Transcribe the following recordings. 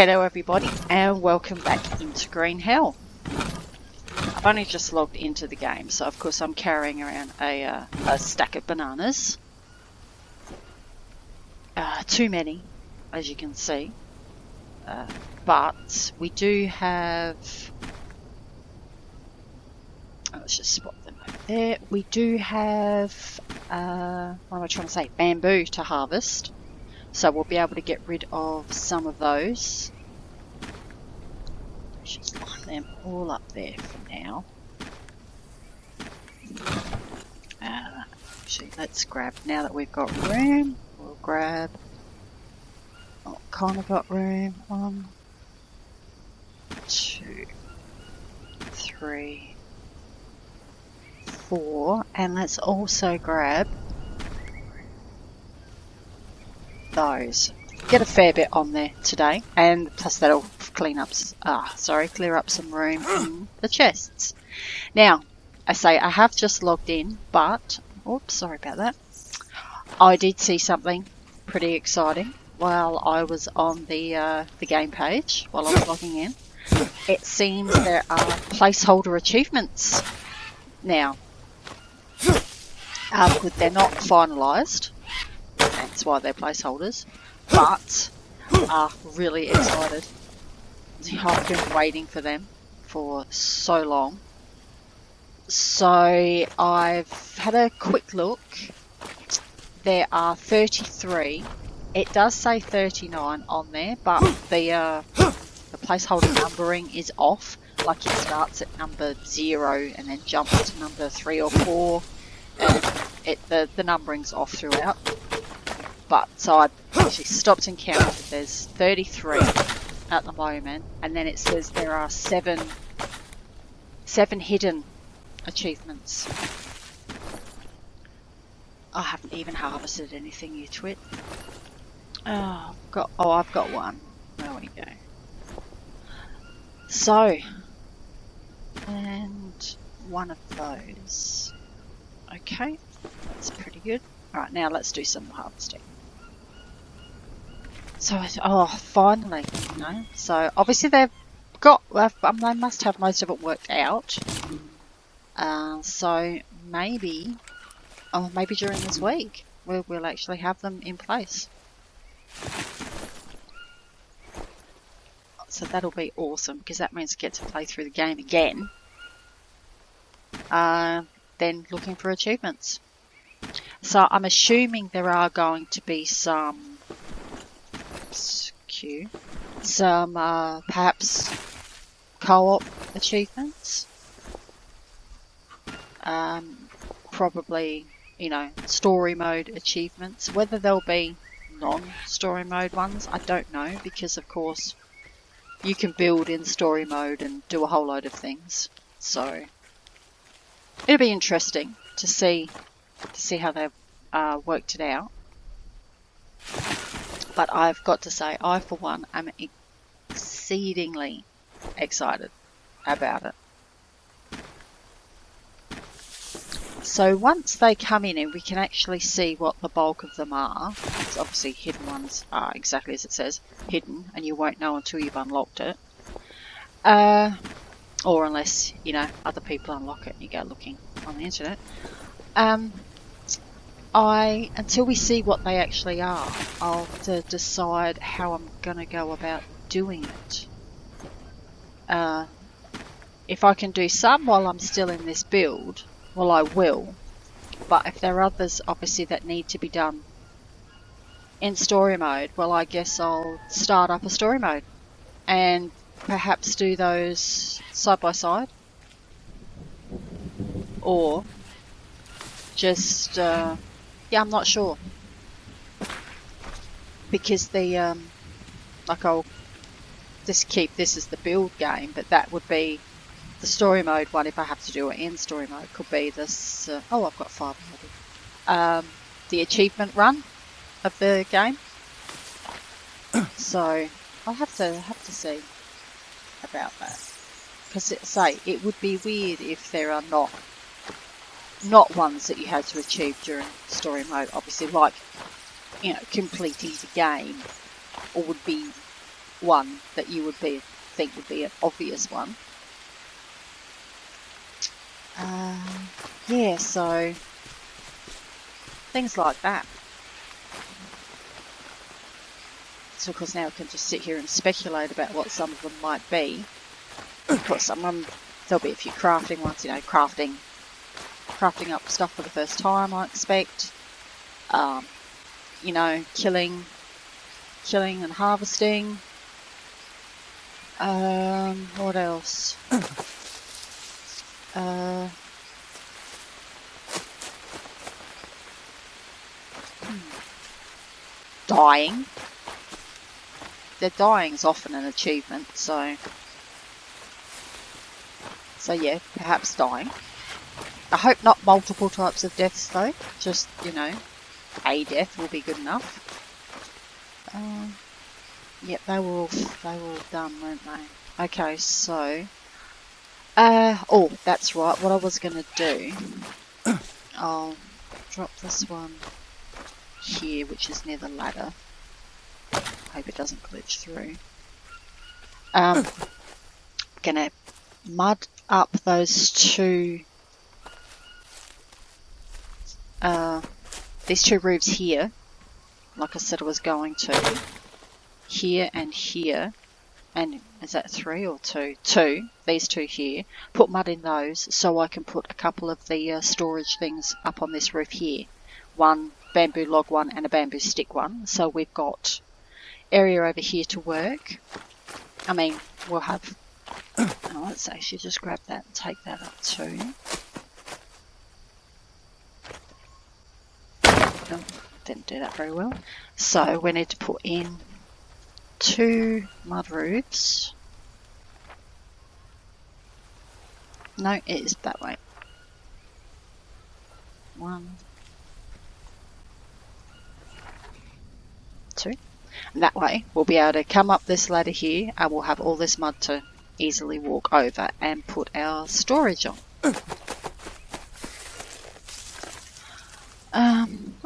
Hello everybody and welcome back into Green Hell. I've only just logged into the game, so of course I'm carrying around a stack of bananas. Too many, as you can see. But we do have... let's just spot them over there. We do have, what am I trying to say, bamboo to harvest. So we'll be able to get rid of some of those. Let's just line them all up there for now. Actually, let's grab, now that we've got room, we'll grab, oh, kind of got room, 1, 2, 3, 4, and let's also grab those. Get a fair bit on there today, and plus that'll clear up some room in the chests. Now, I say I have just logged in, but oops, sorry about that. I did see something pretty exciting while I was on the game page while I was logging in. It seems there are placeholder achievements now. They're not finalised. That's why they're placeholders, but really excited. I've been waiting for them for so long. So I've had a quick look. There are 33. It does say 39 on there, but the placeholder numbering is off. Like it starts at number 0 and then jumps to number 3 or 4, and the numbering's off throughout. But so I actually stopped and counted. There's 33 at the moment, and then it says there are seven hidden achievements. I haven't even harvested anything, you twit. Oh, I've got one. There we go. So, and one of those. Okay, that's pretty good. Alright, now let's do some harvesting. So, finally, you know. So, obviously they must have most of it worked out. So, maybe during this week, we'll actually have them in place. So that'll be awesome, because that means I get to play through the game again. Then looking for achievements. So I'm assuming there are going to be some perhaps co-op achievements. Probably, story mode achievements. Whether there'll be non-story mode ones, I don't know, because of course you can build in story mode and do a whole load of things. So it'll be interesting to see how they've worked it out. But I've got to say, I for one am exceedingly excited about it. So once they come in and we can actually see what the bulk of them are, because obviously hidden ones are exactly as it says, hidden, and you won't know until you've unlocked it. Or unless, other people unlock it and you go looking on the internet. Until we see what they actually are, I'll have to decide how I'm going to go about doing it. If I can do some while I'm still in this build, well, I will. But if there are others, obviously, that need to be done in story mode, well, I guess I'll start up a story mode and perhaps do those side by side. Or just, I'm not sure. Because I'll just keep this as the build game, but that would be the story mode one. If I have to do it in story mode, could be this. I've got 5 already. The achievement run of the game. So I'll have to see about that. Because it would be weird if there are not ones that you had to achieve during story mode. Obviously, like completing the game, or would be one that you would think would be an obvious one. Yeah, so things like that. So of course now we can just sit here and speculate about what some of them might be. Of course, some of them, there'll be a few crafting ones, you know, crafting up stuff for the first time, I expect. You know, killing and harvesting. What else? Dying. Their dying is often an achievement, so yeah, perhaps dying. I hope not multiple types of deaths though, just, you know, a death will be good enough. Yep, they were all done, weren't they? Okay, so oh, that's right, what I was gonna do, I'll drop this one here, which is near the ladder. Hope it doesn't glitch through. Gonna mud up those two these two roofs here, like I said I was going to. Here and here. And is that 3 or 2? 2. These two here. Put mud in those so I can put a couple of the storage things up on this roof here. One bamboo log one and a bamboo stick one. So we've got area over here to work. I mean, we'll have... Oh, let's actually just grab that and take that up too. Oh, didn't do that very well. So we need to put in 2 mud roofs. No, it is that way. 1, 2. And that way we'll be able to come up this ladder here and we'll have all this mud to easily walk over and put our storage on.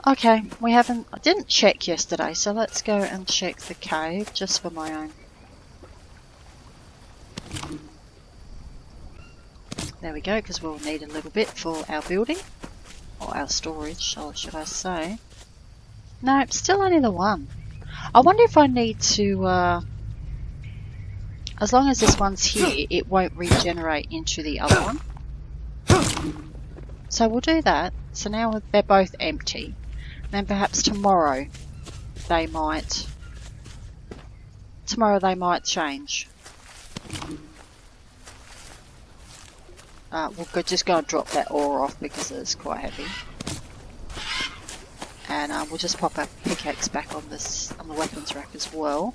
Okay, I didn't check yesterday, so let's go and check the cave just for my own. There we go, because we'll need a little bit for our building, or our storage, or should I say. No, still only the one. I wonder if I need to, as long as this one's here, it won't regenerate into the other one. So we'll do that. So now they're both empty. Then perhaps tomorrow they might change. We'll just go and drop that ore off because it's quite heavy. And we'll just pop our pickaxe back on the weapons rack as well.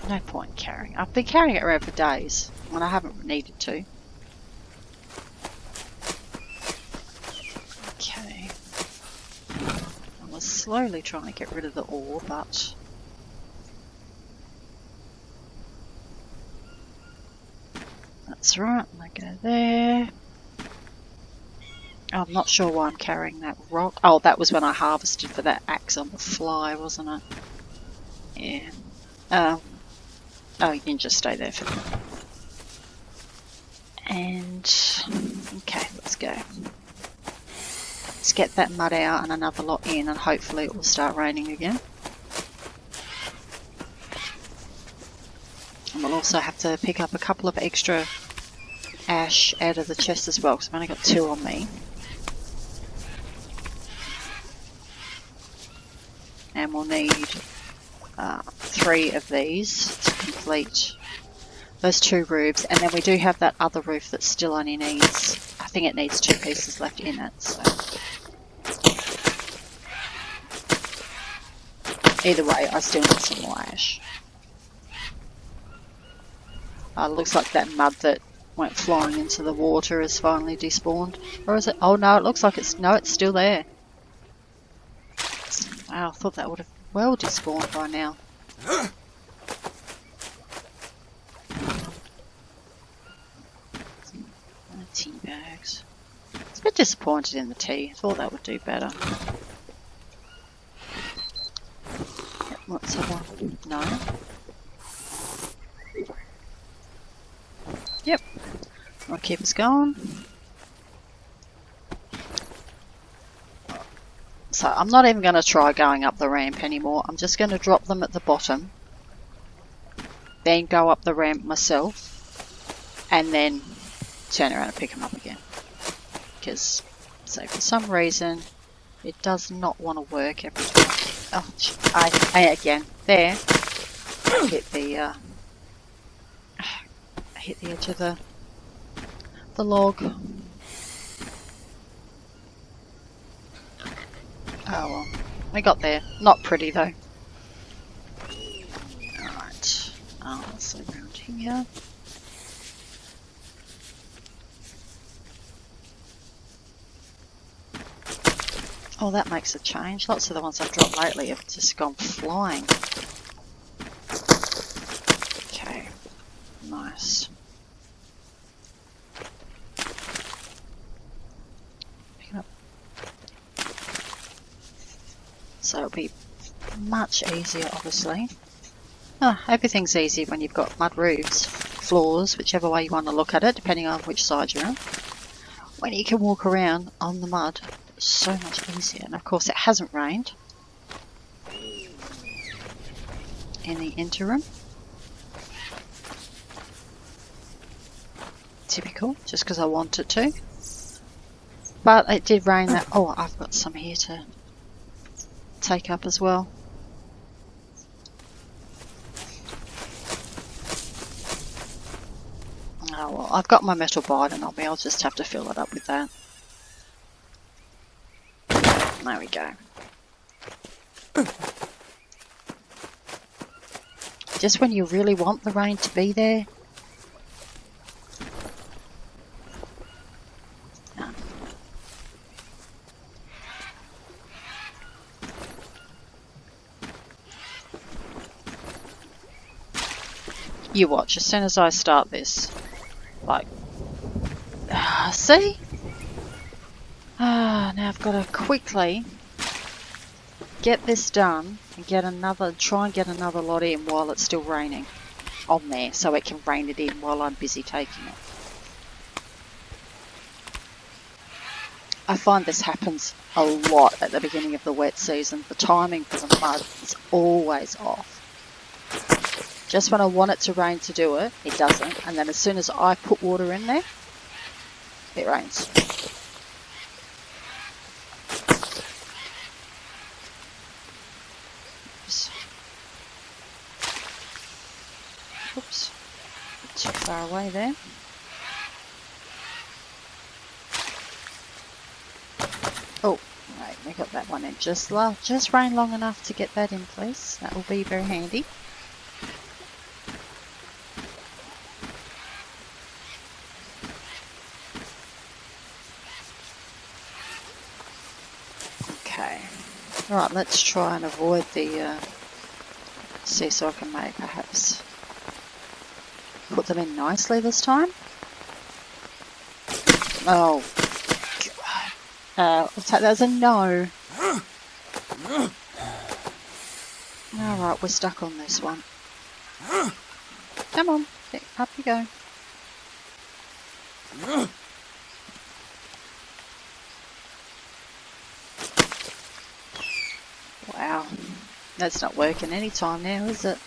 No point carrying. I've been carrying it around for days and I haven't needed to. Okay. I was slowly trying to get rid of the ore, but that's right. I go there. I'm not sure why I'm carrying that rock. Oh, that was when I harvested for that axe on the fly, wasn't it? Yeah. Oh, you can just stay there for now. And okay, let's go. Let's get that mud out and another lot in, and hopefully it will start raining again. And we'll also have to pick up a couple of extra ash out of the chest as well, because I've only got 2 on me. And we'll need 3 of these to complete those 2 roofs, and then we do have that other roof that still only needs, I think it needs 2 pieces left in it, so either way I still need some more ash. Looks like that mud that went flying into the water is finally despawned, or is it? Oh no, it looks like it's still there. Wow, I thought that would have well despawned by now. Tea bags. It's a bit disappointed in the tea. I thought that would do better. Yep, What's that one? No. Yep. I'll keep us going. So I'm not even going to try going up the ramp anymore. I'm just going to drop them at the bottom. Then go up the ramp myself. And then turn around and pick them up again. Because, so for some reason, it does not want to work every time. Oh, I again, there. I hit the edge of the log. Oh well, we got there. Not pretty though. Alright, so around here. Oh, that makes a change. Lots of the ones I've dropped lately have just gone flying. Okay, nice. Pick it up. So it'll be much easier, obviously. Everything's easy when you've got mud roofs, floors, whichever way you want to look at it, depending on which side you're on. When you can walk around on the mud, it's so much easier. And of course it hasn't rained in the interim. Typical, just because I want it to. But it did rain that... Oh, I've got some here to take up as well. Oh well, I've got my metal bidon on me, I'll just have to fill it up with that. There we go. Just when you really want the rain to be there. No. You watch, as soon as I start this, like, see? Now I've got to quickly get this done and try and get another lot in while it's still raining on there, so it can rain it in while I'm busy taking it. I find this happens a lot at the beginning of the wet season. The timing for the mud is always off. Just when I want it to rain to do it, it doesn't. And then as soon as I put water in there, it rains. Oops. Too far away there. Oh, right, we got that one in. Just rain long enough to get that in place. That will be very handy. Okay. Alright, let's try and avoid the see so I can perhaps put them in nicely this time. Oh, I'll take that as a no. Alright, we're stuck on this one. Come on, up you go. Wow, that's not working any time now, is it?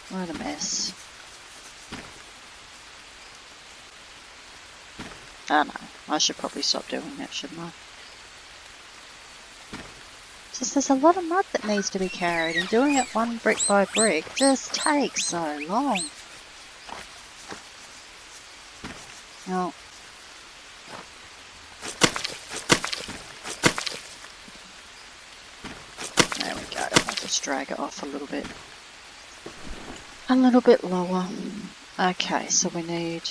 What a mess. Oh no, I should probably stop doing that, shouldn't I? Just there's a lot of mud that needs to be carried, and doing it one brick by brick just takes so long. Oh. There we go, I'll just drag it off a little bit. A little bit lower. Okay, so we need...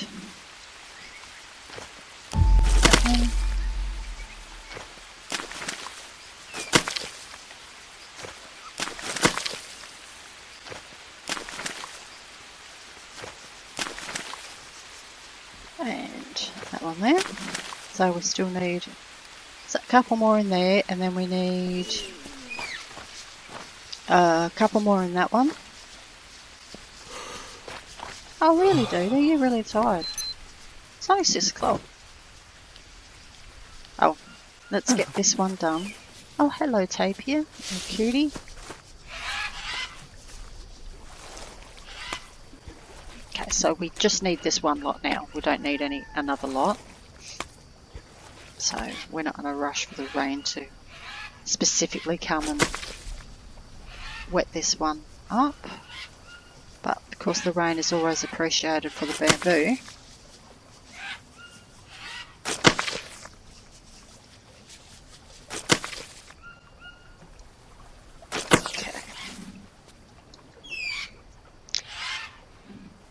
and that one there. So we still need a couple more in there, and then we need A couple more in that one. Oh, really, dude? Are you really tired? It's only 6 o'clock. Oh, let's get this one done. Oh, hello, Tapir. You cutie. Okay, so we just need this one lot now. We don't need another lot. So we're not going to rush for the rain to specifically come and wet this one up. But because the rain is always appreciated for the bamboo, okay.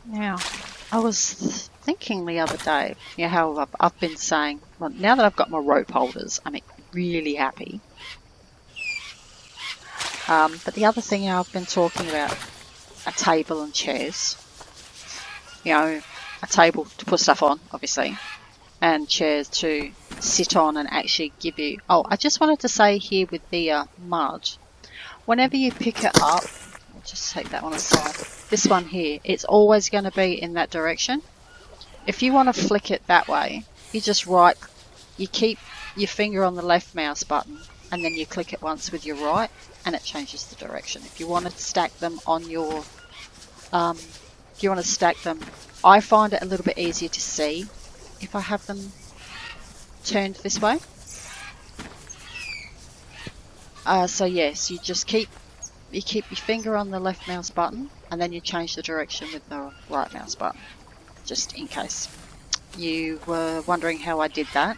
Now, I was thinking the other day, you know, how I've been saying, well, now that I've got my rope holders, I'm really happy. But the other thing, you know, I've been talking about a table and chairs. You know, a table to put stuff on, obviously, and chairs to sit on and actually give you... Oh, I just wanted to say here with the mud, whenever you pick it up, I'll just take that one aside. This one here, it's always going to be in that direction. If you want to flick it that way, you just you keep your finger on the left mouse button and then you click it once with your right and it changes the direction. If you want to stack them on your, if you want to stack them, I find it a little bit easier to see if I have them turned this way. So yes, you just keep your finger on the left mouse button and then you change the direction with the right mouse button, just in case you were wondering how I did that.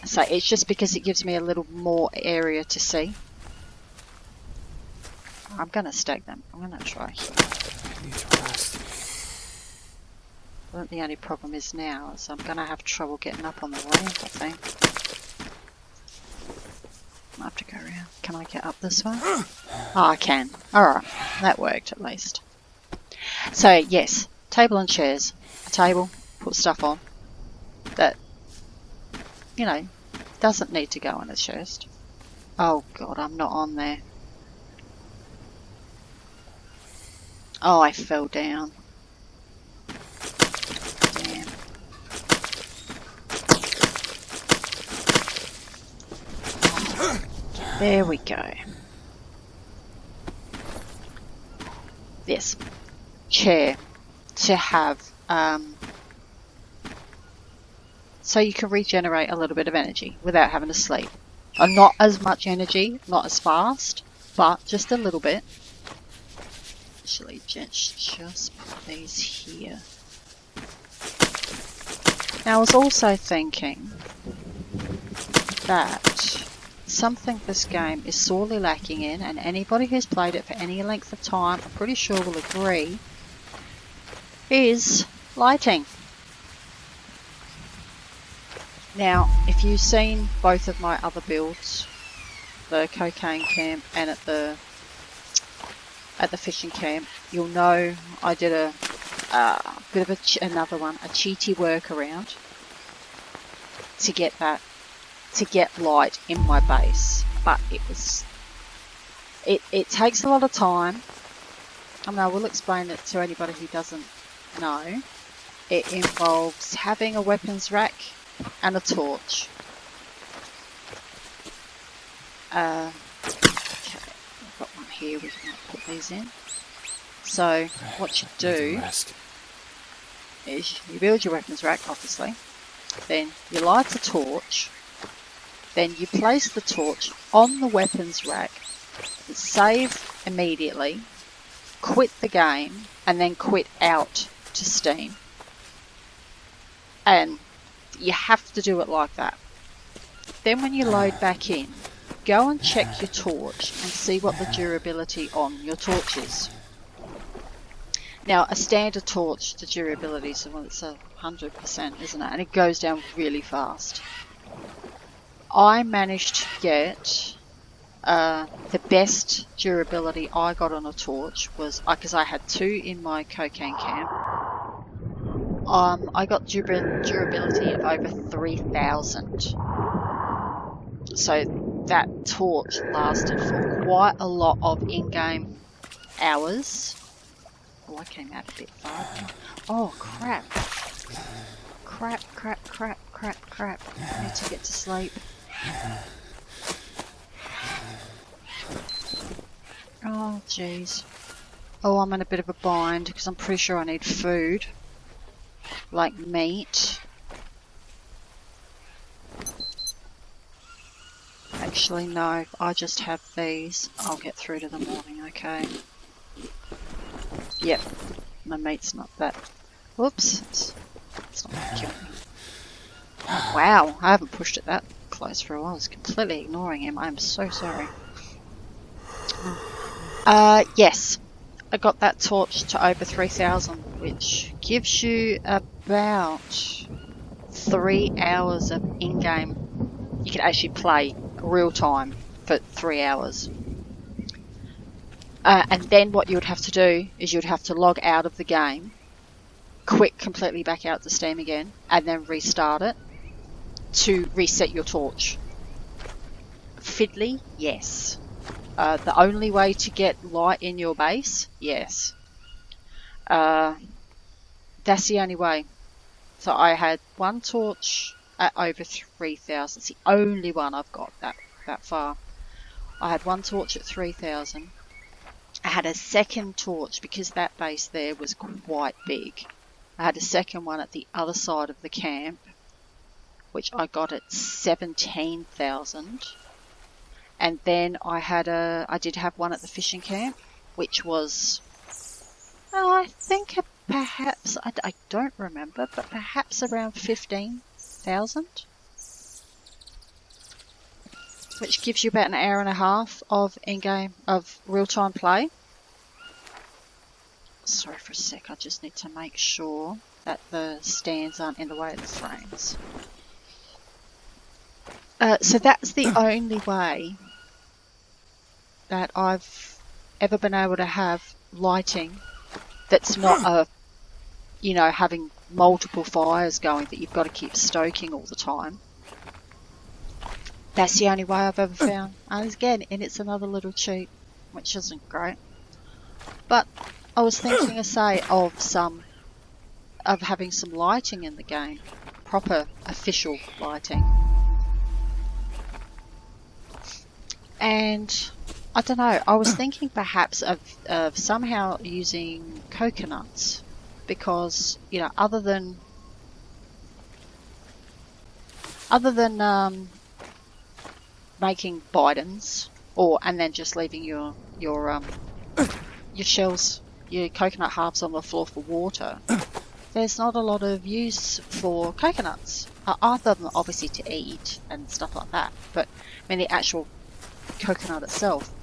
So it's just because it gives me a little more area to see. I'm going to stack them. I'm going to try here. I need to rest. Well, the only problem is now is I'm going to have trouble getting up on the ramp, I think. I have to go around. Can I get up this way? Oh, I can. Alright, that worked at least. So yes, table and chairs. A table, put stuff on. That, you know, doesn't need to go on a chest. Oh god, I'm not on there. Oh, I fell down. Damn. There we go. This chair to have, so you can regenerate a little bit of energy without having to sleep. Not as much energy, not as fast, but just a little bit. Actually, just put these here. Now, I was also thinking that something this game is sorely lacking in, and anybody who's played it for any length of time, I'm pretty sure will agree, is lighting. Now, if you've seen both of my other builds, the cocaine camp and at the fishing camp, you'll know I did a bit of another one, a cheaty workaround to get light in my base. But it takes a lot of time. I mean, I will explain it to anybody who doesn't know. It involves having a weapons rack and a torch. Okay, I've got one here, we can put these in. So what you do is you build your weapons rack, obviously, then you light the torch, then you place the torch on the weapons rack, save immediately, quit the game, and then quit out to Steam. And you have to do it like that. Then when you load back in, go and check your torch and see what the durability on your torch is. Now, a standard torch, the durability is, well, it's 100%, isn't it? And it goes down really fast. I managed to get the best durability I got on a torch was, because I had 2 in my cocaine camp. I got durability of over 3,000. So that torch lasted for quite a lot of in-game hours. Oh, I came out a bit far. Oh, crap. Crap. I need to get to sleep. Oh, jeez. Oh, I'm in a bit of a bind because I'm pretty sure I need food. Like meat. Actually, no. I just have these. I'll get through to the morning, okay? Yep. My meat's not that. Whoops. It's not that killing me. Oh, wow. I haven't pushed it that close for a while. I was completely ignoring him. I'm so sorry. Yes. I got that torch to over 3,000, which gives you about 3 hours of in-game. You can actually play real time for 3 hours. And then what you would have to do is you'd have to log out of the game, quit completely back out to Steam again, and then restart it to reset your torch. Fiddly? Yes. The only way to get light in your base? Yes. That's the only way. So I had one torch at over 3,000. It's the only one I've got that far. I had one torch at 3,000. I had a second torch because that base there was quite big. I had a second one at the other side of the camp, which I got at 17,000. And then I did have one at the fishing camp, which was, I think perhaps, I don't remember, but perhaps around 15,000. Which gives you about an hour and a half of in-game, of real-time play. Sorry for a sec, I just need to make sure that the stands aren't in the way of the frames. So that's the only way that I've ever been able to have lighting that's not having multiple fires going that you've got to keep stoking all the time. That's the only way I've ever found. And again, and it's another little cheat, which isn't great. But I was thinking of having some lighting in the game, proper official lighting. And I don't know, I was thinking perhaps of somehow using coconuts, because other than making bidons, and then just leaving your shells, your coconut halves on the floor for water, there's not a lot of use for coconuts, other than obviously to eat and stuff like that. But I mean the actual coconut itself.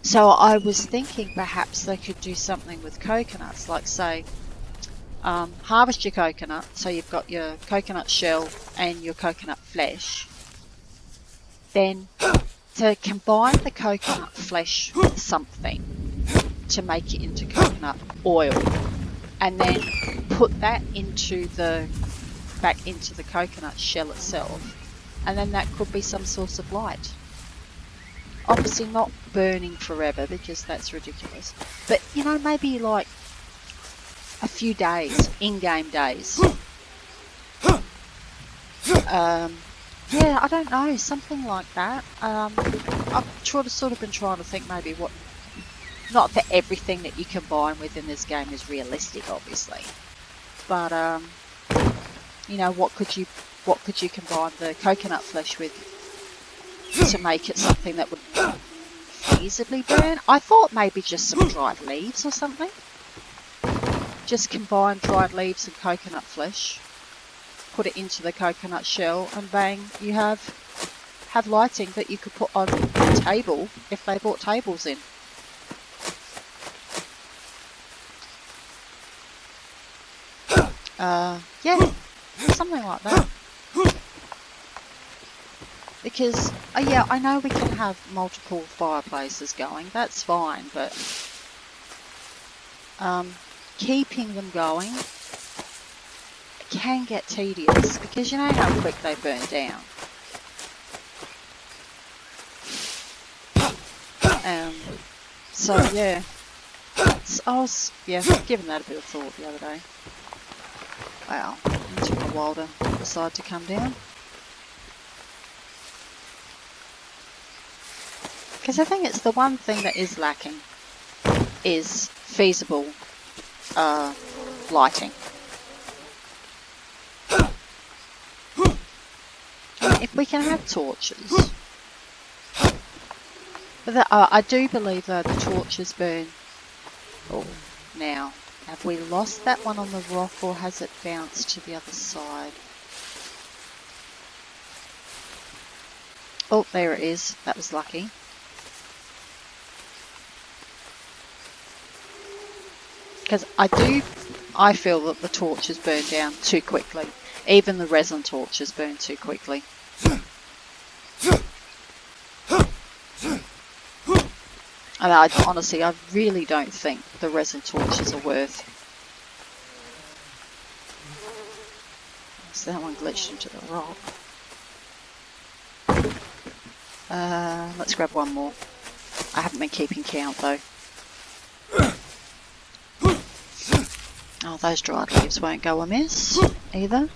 So I was thinking perhaps they could do something with coconuts, like say, harvest your coconut, so you've got your coconut shell and your coconut flesh. Then to combine the coconut flesh with something to make it into coconut oil, and then put that back into the coconut shell itself, and then that could be some source of light. Obviously not burning forever, because that's ridiculous, but maybe like a few days, in-game days. Yeah, I don't know, something like that. I've sort of been trying to think maybe what, not that everything that you combine with in this game is realistic, obviously, but what could you combine the coconut flesh with to make it something that would feasibly burn? I thought maybe just some dried leaves or something. Just combine dried leaves and coconut flesh, put it into the coconut shell, and bang, you have lighting that you could put on a table if they brought tables in. Yeah, something like that. Because, yeah, I know we can have multiple fireplaces going, that's fine, but keeping them going can get tedious, because you know how quick they burn down. So yeah, I was giving that a bit of thought the other day. Wow, it took a while to decide to come down. Because I think it's the one thing that is lacking is feasible lighting. If we can have torches. But I do believe though the torches burn. Oh, now, have we lost that one on the rock or has it bounced to the other side? Oh, there it is. That was lucky. Because I feel that the torches burn down too quickly. Even the resin torches burn too quickly. And honestly, I really don't think the resin torches are worth. So that one glitched into the rock. Let's grab one more. I haven't been keeping count though. Oh, those dried leaves won't go amiss either.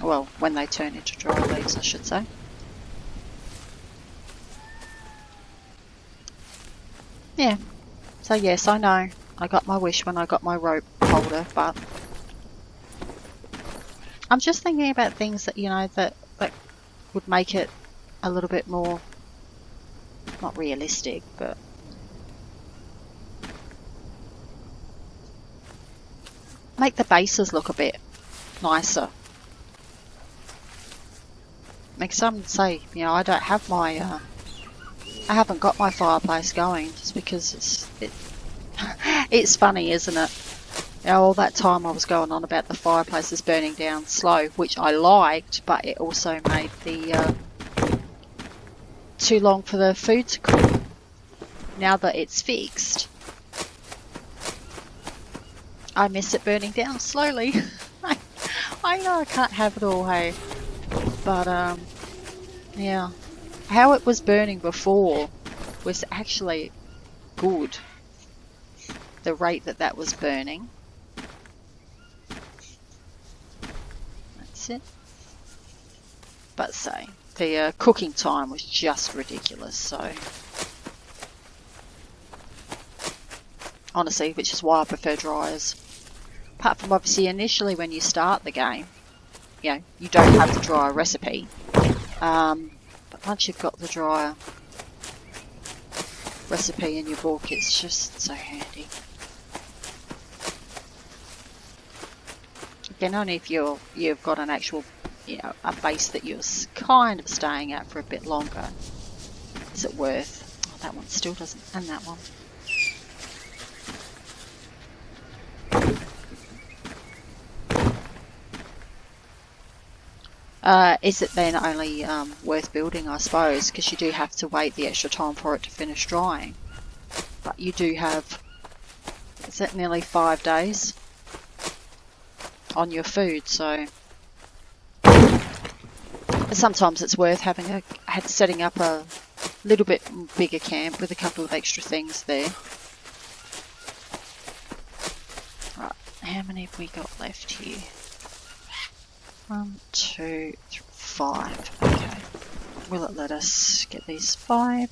Well, when they turn into dry leaves, I should say. Yeah, so yes, I know. I got my wish when I got my rope holder, but I'm just thinking about things that, you know, that would make it a little bit more, not realistic, but make the bases look a bit nicer. Like some say, you know, I don't have my I haven't got my fireplace going just because it's funny, isn't it? You know, all that time I was going on about the fireplaces burning down slow, which I liked, but it also made the too long for the food to cook. Now that it's fixed, I miss it burning down slowly. I know I can't have it all, hey, but yeah. How it was burning before was actually good. The rate that was burning. That's it. But say, the cooking time was just ridiculous, so. Honestly, which is why I prefer dryers. Apart from obviously initially when you start the game, you know, you don't have the dryer recipe. But once you've got the dryer recipe in your book, it's just so handy. Again, only if you've got an actual, you know, a base that you're kind of staying at for a bit longer, is it worth? Oh, that one still doesn't, and that one. Is it then only worth building, I suppose, because you do have to wait the extra time for it to finish drying. But you do have, is it nearly 5 days on your food, so sometimes it's worth having setting up a little bit bigger camp with a couple of extra things there. Right, how many have we got left here? 1, 2, 3, 5. Okay. Will it let us get these 5?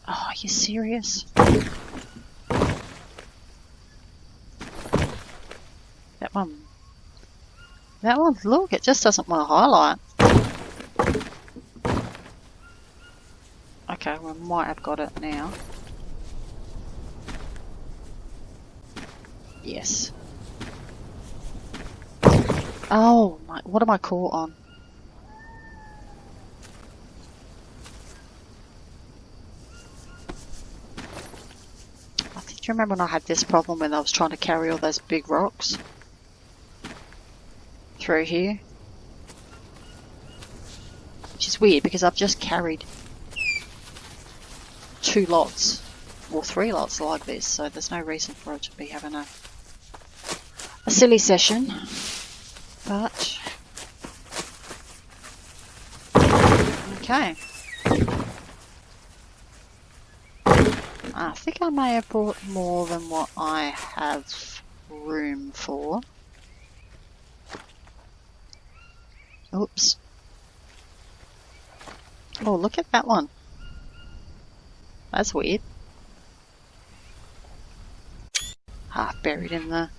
Oh, are you serious? That one. Look, it just doesn't want to highlight. Okay, we might have got it now. Yes. Oh, what am I caught on? I think you remember when I had this problem when I was trying to carry all those big rocks through here? Which is weird because I've just carried 2 lots or 3 lots like this, so there's no reason for it to be having a silly session. But okay. I think I may have brought more than what I have room for. Oops. Oh, look at that one. That's weird. Half buried in the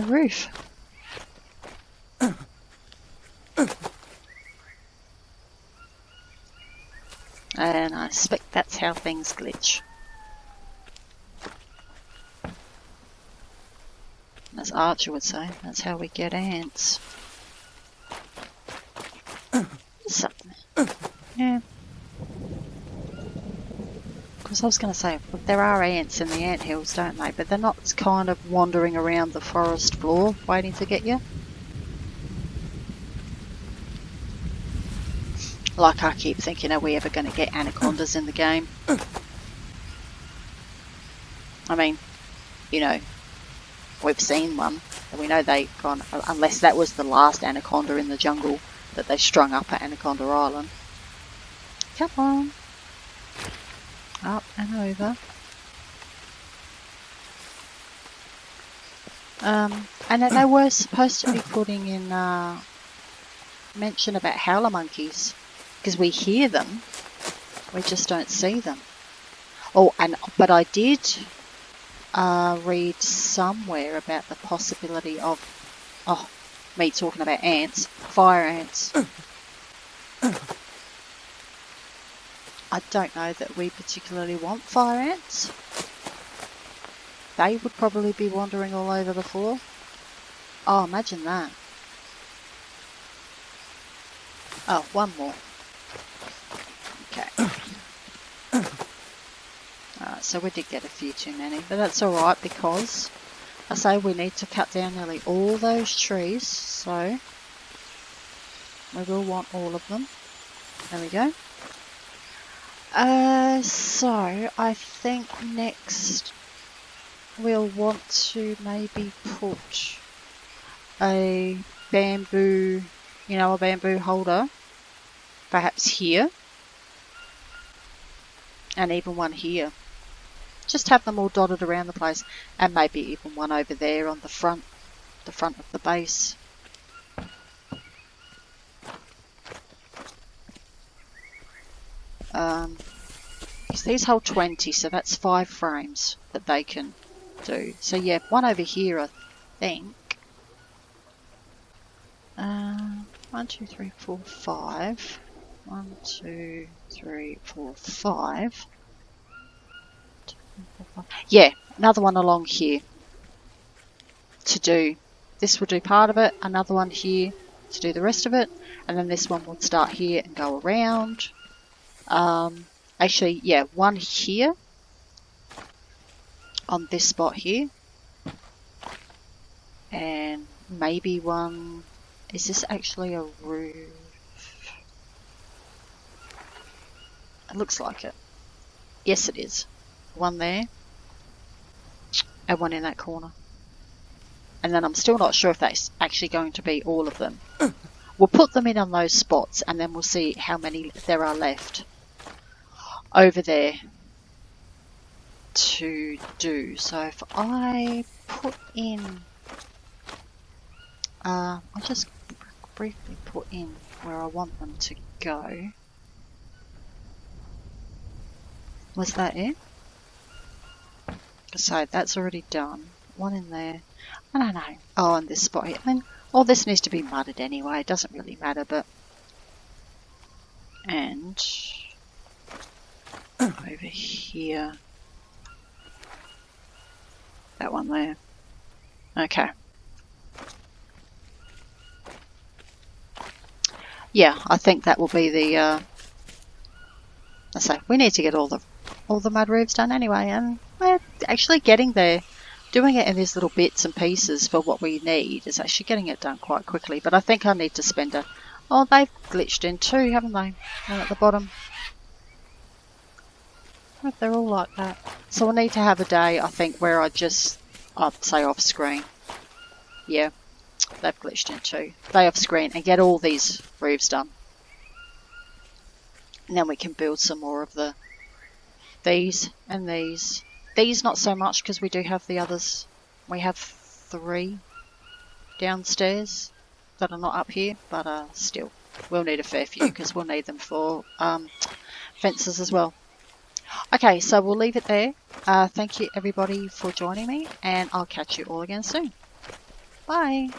roof. And I suspect that's how things glitch. As Archer would say, that's how we get ants. Something. Yeah. Because I was going to say, look, there are ants in the ant hills, don't they? But they're not kind of wandering around the forest floor waiting to get you. Like I keep thinking, are we ever going to get anacondas in the game? I mean, you know, we've seen one, and we know they've gone, unless that was the last anaconda in the jungle that they strung up at Anaconda Island. Come on. Up and over. And then they were supposed to be putting in mention about howler monkeys, because we hear them, we just don't see them. Oh, but I did read somewhere about the possibility of, me talking about ants, fire ants. I don't know that we particularly want fire ants. They would probably be wandering all over the floor. Oh, imagine that. Oh, one more. Okay. Alright, so we did get a few too many, but that's alright because I say we need to cut down nearly all those trees, so we will want all of them. There we go. So I think next we'll want to maybe put a bamboo, a bamboo holder, perhaps here, and even one here. Just have them all dotted around the place, and maybe even one over there on the front of the base. Because these hold 20, so that's 5 frames that they can do. So yeah, one over here, I think. 1, 2, 3, 4, 5. 1, 2, 3, 4, 5. Yeah, another one along here to do. This will do part of it, another one here to do the rest of it, and then this one will start here and go around. Actually, yeah, one here on this spot here, and maybe one. Is this actually a roof? It looks like it. Yes, it is. One there, and one in that corner. And then I'm still not sure if that's actually going to be all of them. We'll put them in on those spots, and then we'll see how many there are left over there to do. So if I put in, I'll just briefly put in where I want them to go. Was that it? So that's already done. One in there. I don't know. Oh, and this spot here. I mean, all this needs to be mudded anyway. It doesn't really matter, but... And... over here. That one there. Okay. Yeah, I think that will be the... I say, we need to get all the mud roofs done anyway, and we're actually getting there. Doing it in these little bits and pieces for what we need is actually getting it done quite quickly. But I think I need to spend a... Oh, they've glitched in too, haven't they? Down at the bottom. Oh, they're all like that. So I need to have a day, I think, where I just... I'd say off screen. Yeah, they've glitched in too. Stay off screen and get all these roofs done. And then we can build some more of these and these. These not so much because we do have the others. We have 3 downstairs that are not up here, but still, we'll need a fair few because we'll need them for fences as well. Okay, so we'll leave it there. Thank you everybody for joining me, and I'll catch you all again soon. Bye.